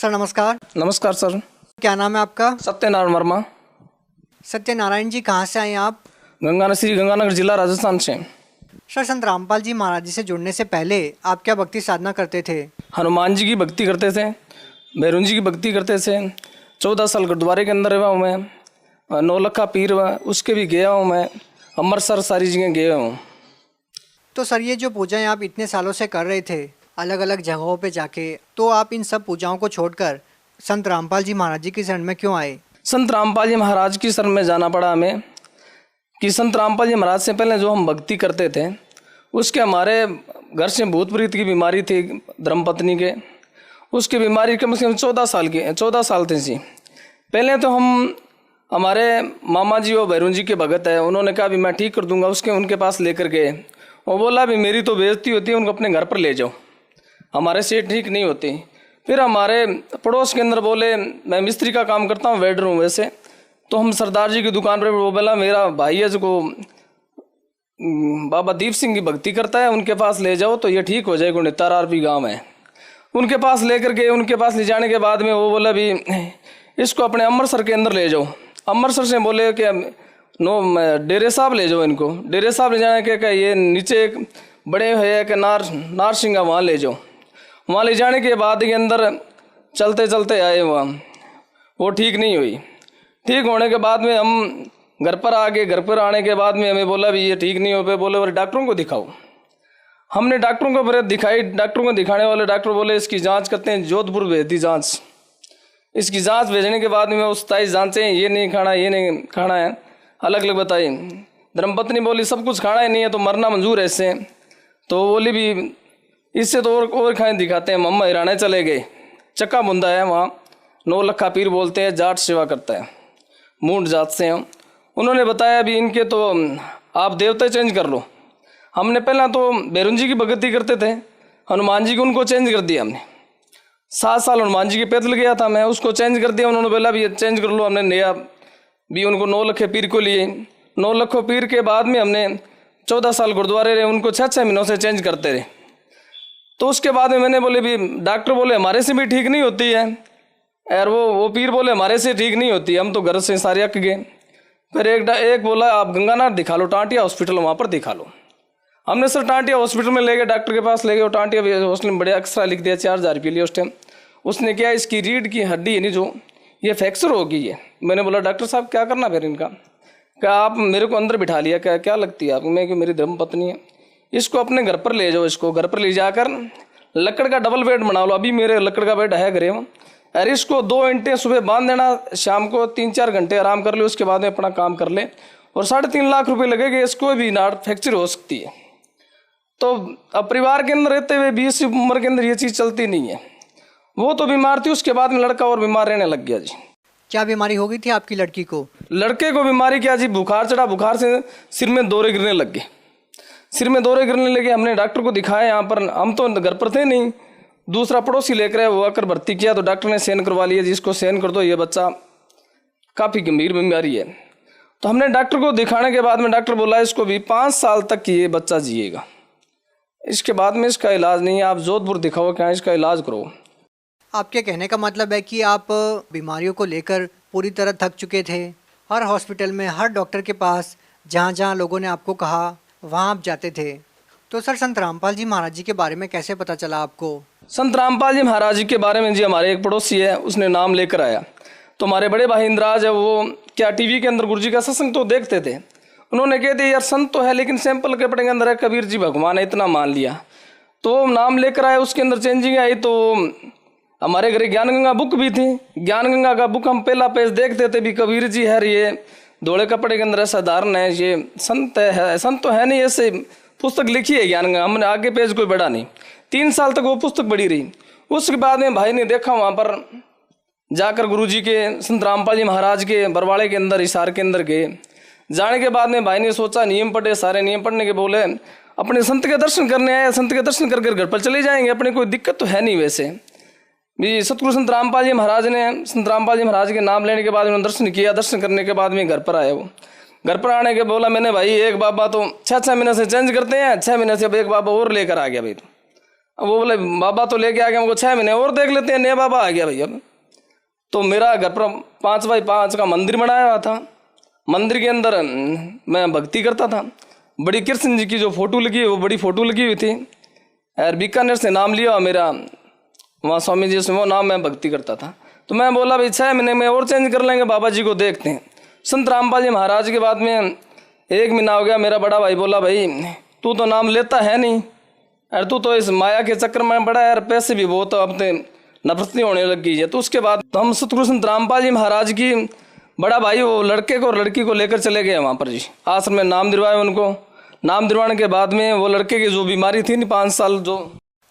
Sir नमस्कार। नमस्कार sir. क्या नाम है आपका? सत्यनारायण वर्मा। सत्यनारायण जी, कहाँ से आए हैं आप? गंगानगर जिला राजस्थान से। सर, संत रामपाल जी महाराज जी से जुड़ने से पहले आप क्या भक्ति साधना करते थे? हनुमान जी की भक्ति करते थे, भैरव जी की भक्ति करते थे। 14 साल गुरुद्वारे के अंदर रहा हूँ मैं। नौलखा पीर उसके भी गया हूँ मैं। अमृतसर सारी जगह गया हूँ। तो सर, ये जो पूजाएं आप इतने सालों से कर रहे थे अलग अलग जगहों पे जाके, तो आप इन सब पूजाओं को छोड़कर संत रामपाल जी महाराज जी की शरण में क्यों आए? संत रामपाल जी महाराज की शरण में जाना पड़ा हमें कि संत रामपाल जी महाराज से पहले जो हम भक्ति करते थे उसके हमारे घर से भूत प्रेत की बीमारी थी, धर्मपत्नी के। उसकी बीमारी कम से कम 14 साल थे जी। पहले तो हम हमारे मामा जी और भैरव जी के भगत है, उन्होंने कहा भी मैं ठीक कर दूंगा। उनके पास लेकर गए। वो बोला भी मेरी तो बेइज्जती होती है, उनको अपने घर पर ले जाओ, हमारे से ठीक नहीं होती। फिर हमारे पड़ोस के अंदर बोले, मैं मिस्त्री का काम करता हूँ, वेल्डर हूँ वैसे। तो हम सरदार जी की दुकान पर, वो बोला मेरा भाई है जो बाबा दीप सिंह की भक्ति करता है, उनके पास ले जाओ तो ये ठीक हो जाएगा। नितार आरपी गाँव है। उनके पास लेकर गए। उनके पास ले जाने के बाद में वो बोला भी इसको अपने अमृतसर के अंदर ले जाओ। अमृतसर से बोले कि डेरे साहब ले जाओ इनको। डेरे साहब ले जाने के ये नीचे एक बड़े हुए कि नार सिंह, वहाँ ले जाओ। वहाँ ले जाने के बाद के अंदर चलते चलते आए वहाँ, वो ठीक नहीं हुई। ठीक होने के बाद में हम घर पर आ गए। घर पर आने के बाद में हमें बोला भी ये ठीक नहीं हो पे, बोले बोले डॉक्टरों को दिखाओ। हमने डॉक्टरों को फिर दिखाई। डॉक्टरों को दिखाने वाले डॉक्टर बोले इसकी जांच करते हैं, जोधपुर भेज दी जांच। इसकी जांच भेजने के बाद में 27 जांचें, ये नहीं खाना, ये नहीं खाना है, अलग अलग बताई। धर्मपत्नी बोली सब कुछ खाना ही नहीं है तो मरना मंजूर है इससे। तो बोली भी इससे तो और खाएं दिखाते हैं। मम्मा हिराने चले गए। चक्का बुंदा है वहाँ, नौलखा पीर बोलते हैं, जाट सेवा करता है, मूंड जात से हैं। उन्होंने बताया भी इनके तो आप देवता चेंज कर लो। हमने पहला तो भैरव जी की भक्ति करते थे, हनुमान जी को उनको चेंज कर दिया हमने। 7 साल हनुमान जी के पैदल गया था मैं, उसको चेंज कर दिया। उन्होंने बोला भी चेंज कर लो। हमने नया भी उनको 9 लखे पीर को लिए। 9 लखों पीर के बाद में हमने 14 साल गुरुद्वारे रहे, उनको 6 महीनों से चेंज करते रहे। तो उसके बाद में मैंने बोले भी डॉक्टर बोले हमारे से भी ठीक नहीं होती है, और वो पीर बोले हमारे से ठीक नहीं होती। हम तो घर से सारे अक गए। फिर एक बोला आप गंगानाथ दिखा लो, टांटिया हॉस्पिटल, वहाँ पर दिखा लो। हमने सर टांटिया हॉस्पिटल में ले गए, डॉक्टर के पास ले गए। टांटिया हॉस्पिटल में बड़े एक्सरा लिख दिया, 4000 रुपये लिए उस टाइम। उसने क्या इसकी रीढ़ की हड्डी है नहीं जो, ये फ्रैक्चर हो गई है। मैंने बोला डॉक्टर साहब क्या करना फिर इनका? क्या आप मेरे को अंदर बिठा लिया, क्या लगती है आपको? मैं कि मेरी धर्मपत्नी है। इसको अपने घर पर ले जाओ। इसको घर पर ले जाकर लकड़ का डबल बेड बना लो। अभी मेरे लकड़ का बेड है घरे में। अरे इसको 2 घंटे सुबह बांध देना, शाम को 3-4 घंटे आराम कर ले, उसके बाद में अपना काम कर ले। और 3.5 लाख रुपए लगेंगे। इसको भी नाड़ फ्रैक्चर हो सकती है। तो अब परिवार के अंदर रहते हुए 20 उम्र के अंदर ये चीज़ चलती नहीं है। वो तो बीमार थी, उसके बाद में लड़का और बीमार रहने लग गया जी। क्या बीमारी हो गई थी आपकी लड़की को? लड़के को बीमारी क्या जी, बुखार चढ़ा। बुखार से सिर में दौरे गिरने लग गए। सिर में दौरे गिरने लगे। हमने डॉक्टर को दिखाया यहाँ पर, हम तो घर पर थे नहीं, दूसरा पड़ोसी लेकर आए, वो आकर भर्ती किया। तो डॉक्टर ने सेन करवा लिया जी, इसको सेन कर दो, ये बच्चा काफ़ी गंभीर बीमारी है। तो हमने डॉक्टर को दिखाने के बाद में डॉक्टर बोला इसको भी 5 साल तक ये बच्चा जिएगा, इसके बाद में इसका इलाज नहीं है, आप जोधपुर दिखाओ, क्या इसका इलाज करो। आपके कहने का मतलब है कि आप बीमारियों को लेकर पूरी तरह थक चुके थे। हर हॉस्पिटल में, हर डॉक्टर के पास, जहाँ जहाँ लोगों ने आपको कहा वहाँ आप जाते थे। तो सर, संत रामपाल जी महाराज जी के बारे में कैसे पता चला आपको? संत रामपाल जी महाराज जी के बारे में जी हमारे एक पड़ोसी है, उसने नाम लेकर आया। तो हमारे बड़े भाई इंद्राज है, वो क्या टीवी के अंदर गुरु जी का सत्संग तो देखते थे। उन्होंने कह दिया यार संत तो है लेकिन सैंपल कपड़े के अंदर है कबीर जी भगवान है, इतना मान लिया। तो नाम लेकर आए, उसके अंदर चेंजिंग आई। तो हमारे घर ज्ञान गंगा बुक भी थी। ज्ञान गंगा का बुक हम पहला पेज देखते थे भी कबीर जी है, ये धोले कपड़े के अंदर साधारण है, ये संत है। संत तो है नहीं, ऐसे पुस्तक लिखी है ज्ञान गंगा। हमने आगे पेज कोई बढ़ा नहीं। 3 साल तक वो पुस्तक बढ़ी रही। उसके बाद में भाई ने देखा वहाँ पर जाकर गुरुजी के, संत रामपाल जी महाराज के बरवाड़े के अंदर, हिसार के अंदर गए। जाने के बाद में भाई ने सोचा नियम पढ़े, सारे नियम पढ़ने के बोले अपने संत के दर्शन करने आए, संत के दर्शन कर घर पर चले जाएंगे, अपने कोई दिक्कत तो है नहीं। वैसे भी सतगुरु संत रामपाल जी महाराज ने, संत रामपाल जी महाराज के नाम लेने के बाद उन्होंने दर्शन किया। दर्शन करने के बाद में घर पर आए। वो घर पर आने के बोला मैंने भाई एक बाबा तो 6 महीने से चेंज करते हैं, 6 महीने से अब एक बाबा और लेकर आ गया भाई। तो अब वो बोले बाबा तो लेके आ गया, हमको 6 महीने और देख लेते हैं, नया बाबा आ गया भैया। तो मेरा घर पर 5x5 का मंदिर बनाया हुआ था। मंदिर के अंदर मैं भक्ति करता था। बड़ी कृष्ण जी की जो फोटो लगी है वो बड़ी फोटो लगी हुई थी। और बीकानेर से नाम लिया मेरा, वहाँ स्वामी जी से वो नाम मैं भक्ति करता था। तो मैं बोला भाई 6 महीने में और चेंज कर लेंगे, बाबा जी को देखते हैं। संत रामपाल जी महाराज के बाद में 1 महीना हो गया। मेरा बड़ा भाई बोला भाई तू तो नाम लेता है नहीं, अरे तू तो इस माया के चक्कर में बड़ा यार, पैसे भी बहुत अपने नफरती होने लग गई है। तो उसके बाद तो हम सतगुरु संत रामपाल जी महाराज की बड़ा भाई वो लड़के को और लड़की को लेकर चले गए वहाँ पर जी, आश्रम में नाम दिलवाए उनको। नाम दिलवाने के बाद में वो लड़के की जो बीमारी थी 5 साल जो।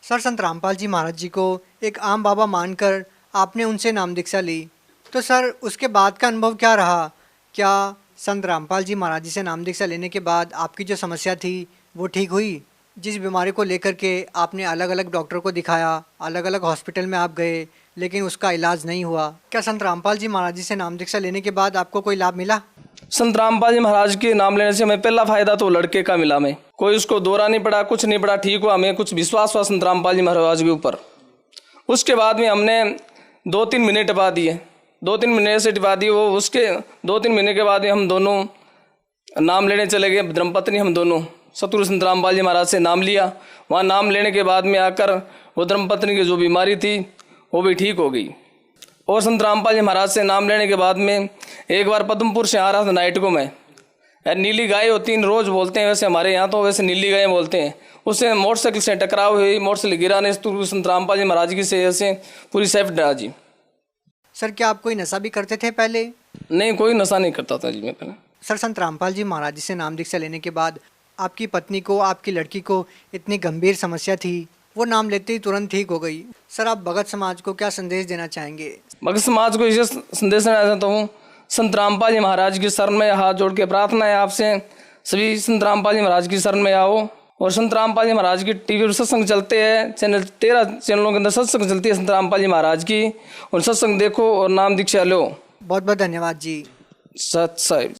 सर, संत रामपाल जी महाराज जी को एक आम बाबा मानकर आपने उनसे नाम दीक्षा ली, तो सर उसके बाद का अनुभव क्या रहा? क्या संत रामपाल जी महाराज जी से नाम दीक्षा लेने के बाद आपकी जो समस्या थी वो ठीक हुई? जिस बीमारी को लेकर के आपने अलग अलग डॉक्टर को दिखाया, अलग अलग हॉस्पिटल में आप गए, लेकिन उसका इलाज नहीं हुआ, क्या संत रामपाल जी महाराज जी से नाम दीक्षा लेने के बाद आपको कोई लाभ मिला? संत रामपाल जी महाराज के नाम लेने से हमें पहला फायदा तो लड़के का मिला। हमें कोई उसको दौरा नहीं पड़ा, कुछ नहीं पड़ा, ठीक हुआ। हमें कुछ विश्वास हुआ संत रामपाल जी महाराज के ऊपर। उसके बाद में हमने 2-3 महीने टिपा दिए, 2-3 महीने से टिपा दिए। वो उसके 2-3 महीने के बाद में हम दोनों नाम लेने चले गए, धर्मपत्नी हम दोनों सतगुरु संत रामपाल जी महाराज से नाम लिया। वहाँ नाम लेने के बाद में आकर वो धर्मपत्नी की जो बीमारी थी वो भी ठीक हो गई। और संत रामपाल जी महाराज से नाम लेने के बाद में एक बार पद्मपुर से आ रहा था नाइट को मैं, नीली गाय होती है रोज बोलते हैं, वैसे हमारे यहाँ तो वैसे नीली गाय बोलते हैं। उससे मोटरसाइकिल से टकराव हुई, मोटरसाइकिल गिरा ने संत रामपाल जी महाराज की से ऐसे पूरी सेफ्ट डरा जी। सर, क्या आप कोई नशा भी करते थे पहले? नहीं, कोई नशा नहीं करता था जी मैं पहले। सर, संत रामपाल जी महाराज जी से नाम दीक्षा लेने के बाद आपकी पत्नी को, आपकी लड़की को इतनी गंभीर समस्या थी, वो नाम लेते ही तुरंत ठीक हो गई। सर, आप भगत समाज को क्या संदेश देना चाहेंगे? भगत समाज को इसे संदेश देना चाहता हूँ, संत रामपाल जी महाराज की शरण में हाथ जोड़ के प्रार्थना है आपसे, सभी संत रामपाल जी महाराज की शरण में आओ। और संत रामपाल जी महाराज की टीवी पर सत्संग चलते हैं, चैनल 13 चैनलों के अंदर सत्संग चलती है संत रामपाल जी महाराज की, और सत्संग देखो और नाम दीक्षा लो। बहुत बहुत धन्यवाद जी। सत साहिब।